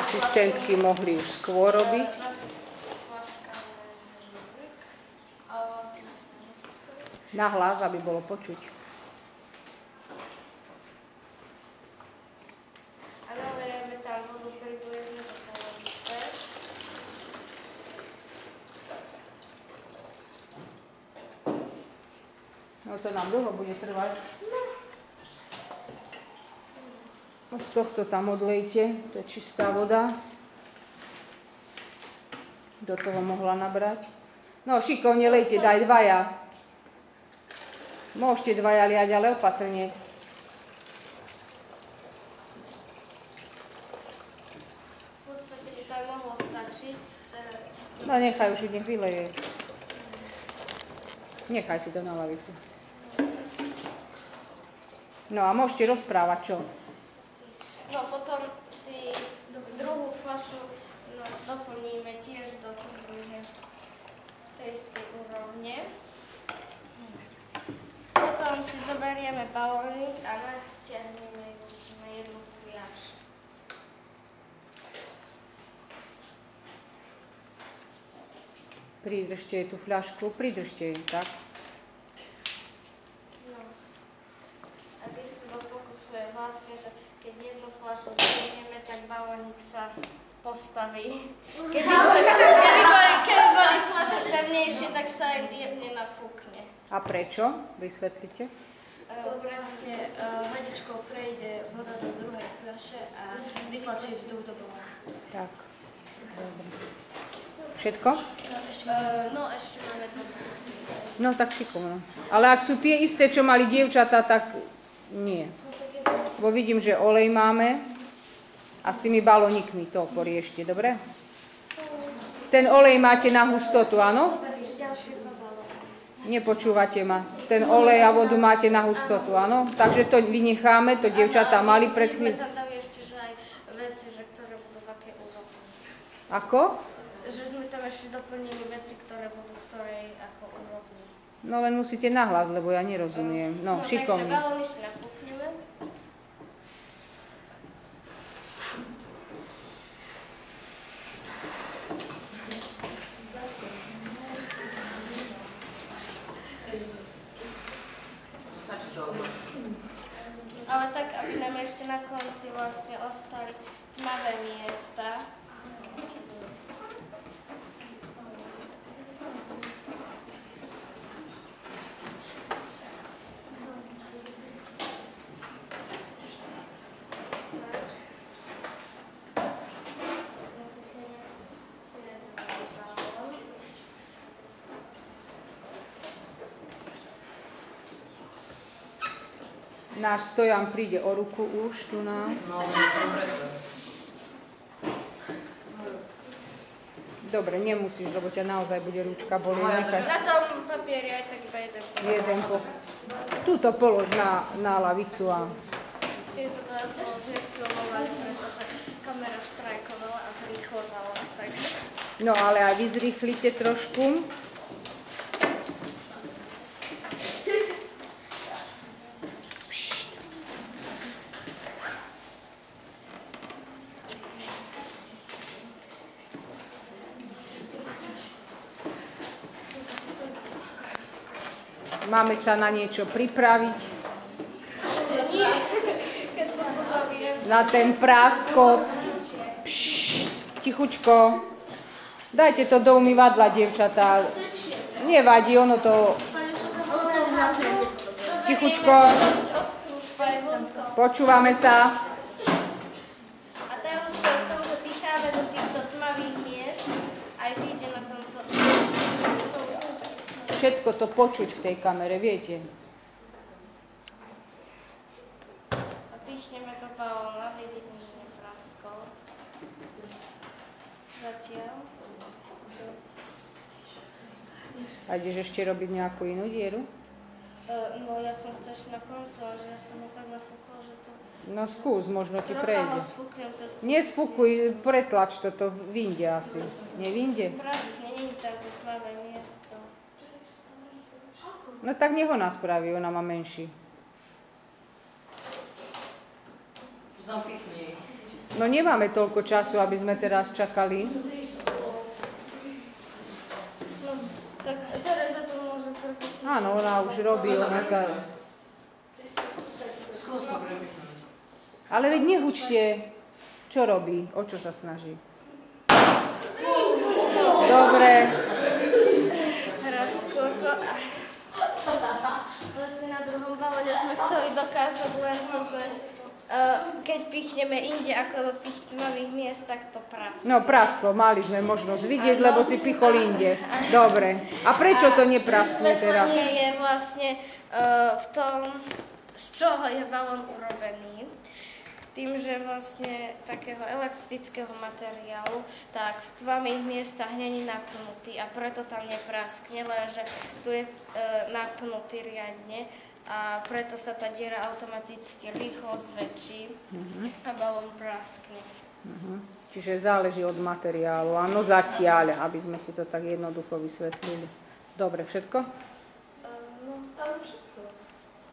asistentky mohli už skôr robiť. Nahlas, aby bolo počuť. Nalejeme tam vodu približne do polovice. No to nám dlho bude trvať. Z tohto tam odlejte, to je čistá voda. Do toho mohla nabrať. No šikovne lejte, daj dvaja. Môžete dvaja liať, ale opatrne. V podstate by tak mohlo stačiť. No nechaj už, nech vyleje. Nechaj si to na lavici. No a môžete rozprávať, čo? No potom si druhú fľašu doplníme tiež do tej istej úrovne. Potom si zoberieme balónik a natiahneme ju na jednu z fľaš. Pridržte jej tú fľašku, pridržte jej, tak? No. A keď sa do pokusu je vlastne, že keď jednu fľašu zoberieme, tak balónik sa postaví. Keby boli fľaše pevnejšie, tak sa aj jemne nafúkne. A prečo? Vysvetlite. Vlastne hadičkou prejde voda do druhej fľaše a vytlačí vzduch do balónu. Tak. Dobre. Všetko? No ešte máme to. No tak šikovno. Ale ak sú tie isté, čo mali dievčatá, tak nie. Bo vidím, že olej máme a s tými balónikmi to poriešte, dobre? Ten olej máte na hustotu, áno? Nepočúvate ma. Ten olej a vodu máte na hustotu, áno? Takže to vynecháme, to dievčatá mali pred chvíľou. My sme tam dali ešte, že aj veci, že ktoré budú v akej úrovni. Ako? Že sme tam ešte doplnili veci, ktoré budú v ktorej ako úrovni. No len musíte nahlas, lebo ja nerozumiem. No, šikovne. Takže balóny si napúkneme. Ale tak, aby nám ešte na konci vlastne ostali tmavé miesta. Náš Stojan príde o ruku už tu na. Dobre, nemusíš, lebo ťa naozaj bude ručka bolieť. Na tom papieri aj tak iba jeden po. Tuto polož na lavicu a... Tieto teraz bolo zneslovovali, pretože kamera štrajkovala a zrýchlovala. Tak. No ale aj vy zrýchlite trošku. Máme sa na niečo pripraviť. Na ten práskot. Tichučko. Dajte to do umývadla, dievčatá. Nevadí, ono to... Tichučko. Počúvame sa. A tajomstvo je v tom, že picháme do týchto tmavých miest aj vyjde na tomto. Všetko to počuť v tej kamere, viete. A pichneme to balón, aby vidíme, že nepraskol. Zatiaľ. A ideš ešte robiť nejakú inú dieru? No ja som chcela ešte na koncu, ale že ja som ho tak nafúkol, že to... No skús, možno ti Trocha prejde. ho sfúknem cez... Nesfúkuj, pretlač to vyjde asi. Nevyjde? Praskne, nie je tam to tmavé miesto. No tak nech ona spraví, ona má menší. Zapichni. No nemáme toľko času, aby sme teraz čakali. No, tak Tereza to môže prepočítať. Áno, ona už robí, ona sa... Ale veď nehučte, čo robí, o čo sa snaží. Dobre. Raz skôr to... Vlastne na druhom balóne sme chceli dokázať len to, že keď pichneme inde ako do tých tmavých miest, tak to praskne. No prasklo, mali sme možnosť vidieť, lebo si pichol inde. Dobre. A prečo to nepraskne teraz? Svetlenie je vlastne v tom, z čoho je balón urobený. Tým, že vlastne takého elastického materiálu, tak v tmavých miestach není napnutý a preto tam nepraskne, lenže tu je napnutý riadne a preto sa tá diera automaticky rýchlo zväčší a balón praskne. Čiže záleží od materiálu. Áno, zatiaľ, aby sme si to tak jednoducho vysvetlili. Dobre, všetko?